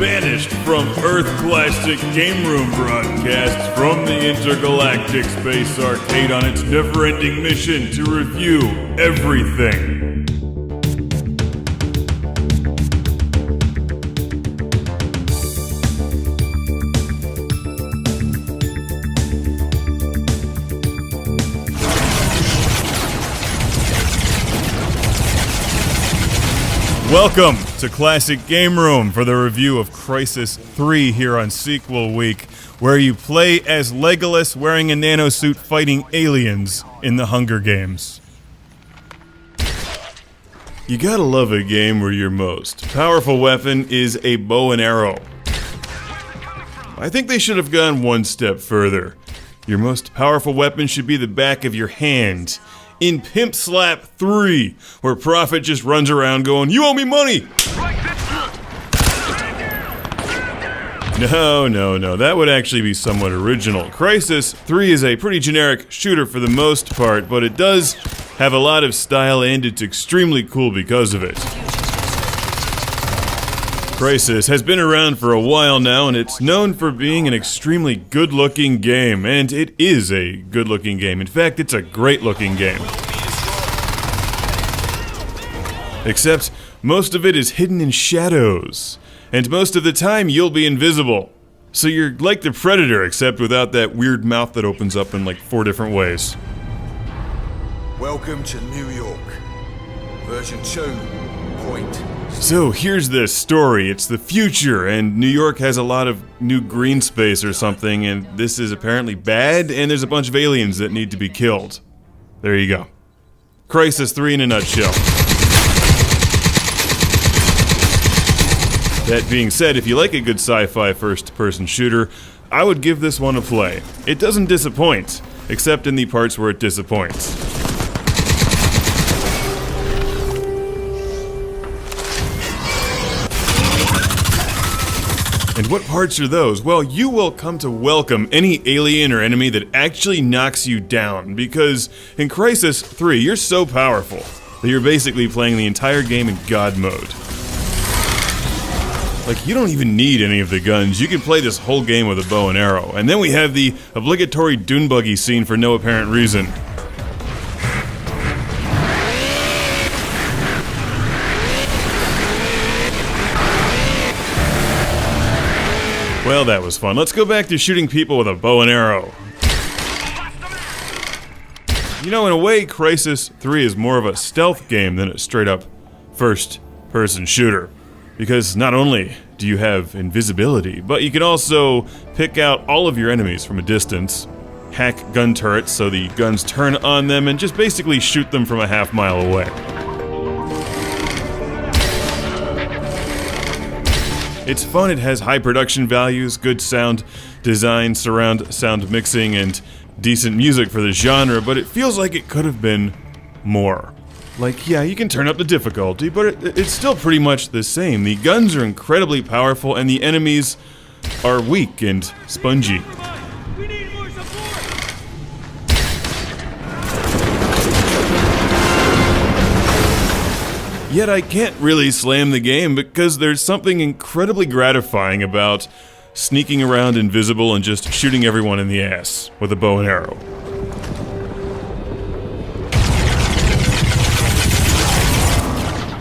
banished from Earth Classic Game Room broadcasts from the intergalactic space arcade on its never-ending mission to review everything. Welcome to Classic Game Room for the review of CRYSIS 3 here on Sequel Week, where you play as Legolas wearing a nanosuit fighting aliens in the Hunger Games. You gotta love a game where your most powerful weapon is a bow and arrow. I think they should have gone one step further. Your most powerful weapon should be the back of your hand. In Pimp Slap 3, where Prophet just runs around going, "You owe me money!" No, that would actually be somewhat original. CRYSIS 3 is a pretty generic shooter for the most part, but it does have a lot of style and it's extremely cool because of it. CRYSIS has been around for a while now, and it's known for being an extremely good-looking game, and it is a good-looking game. In fact, it's a great-looking game. Except, most of it is hidden in shadows, and most of the time, you'll be invisible. So you're like the Predator, except without that weird mouth that opens up in like 4 different ways. Welcome to New York. Version 2.0. So here's the story. It's the future, and New York has a lot of new green space or something, and this is apparently bad, and there's a bunch of aliens that need to be killed. There you go. CRYSIS 3 in a nutshell. That being said, if you like a good sci-fi first-person shooter, I would give this one a play. It doesn't disappoint, except in the parts where it disappoints. And what parts are those? Well, you will come to welcome any alien or enemy that actually knocks you down, because in CRYSIS 3, you're so powerful that you're basically playing the entire game in God mode. Like, you don't even need any of the guns. You can play this whole game with a bow and arrow. And then we have the obligatory dune buggy scene for no apparent reason. Well, that was fun. Let's go back to shooting people with a bow and arrow. You know, in a way, CRYSIS 3 is more of a stealth game than a straight-up first-person shooter. Because not only do you have invisibility, but you can also pick out all of your enemies from a distance, hack gun turrets so the guns turn on them, and just basically shoot them from a half-mile away. It's fun, it has high production values, good sound design, surround sound mixing, and decent music for the genre, but it feels like it could have been more. Like, yeah, you can turn up the difficulty, but it's still pretty much the same. The guns are incredibly powerful, and the enemies are weak and spongy. We need more support! Yet I can't really slam the game because there's something incredibly gratifying about sneaking around invisible and just shooting everyone in the ass with a bow and arrow.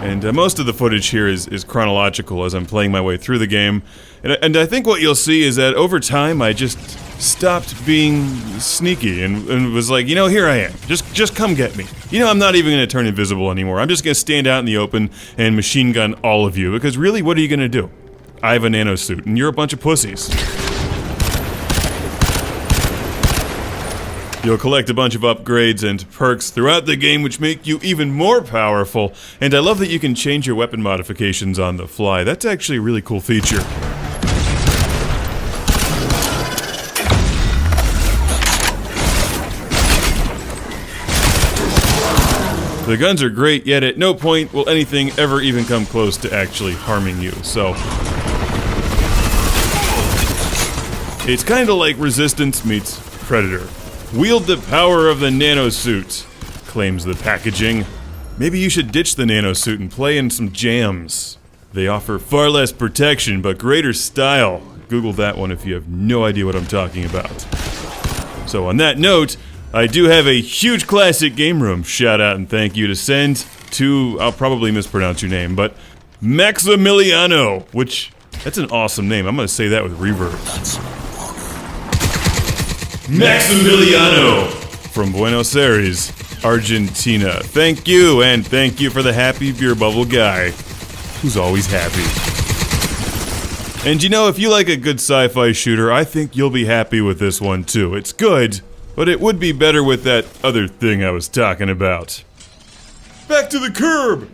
And most of the footage here is chronological as I'm playing my way through the game. And I think what you'll see is that over time I just stopped being sneaky and was like, you know, here I am. Just come get me. You know, I'm not even going to turn invisible anymore. I'm just going to stand out in the open and machine gun all of you. Because really, what are you going to do? I have a nanosuit and you're a bunch of pussies. You'll collect a bunch of upgrades and perks throughout the game which make you even more powerful, and I love that you can change your weapon modifications on the fly. That's actually a really cool feature. The guns are great, yet at no point will anything ever even come close to actually harming you, so... It's kinda like Resistance meets Predator. Wield the power of the nanosuit, claims the packaging. Maybe you should ditch the nanosuit and play in some jams. They offer far less protection, but greater style. Google that one if you have no idea what I'm talking about. So on that note, I do have a huge classic game room shout out and thank you to send to, I'll probably mispronounce your name, but Maximiliano, which, that's an awesome name. I'm gonna say that with reverb. Maximiliano from Buenos Aires, Argentina. Thank you, and thank you for the happy beer bubble guy, who's always happy. And you know, if you like a good sci-fi shooter, I think you'll be happy with this one too. It's good, but it would be better with that other thing I was talking about. Back to the curb!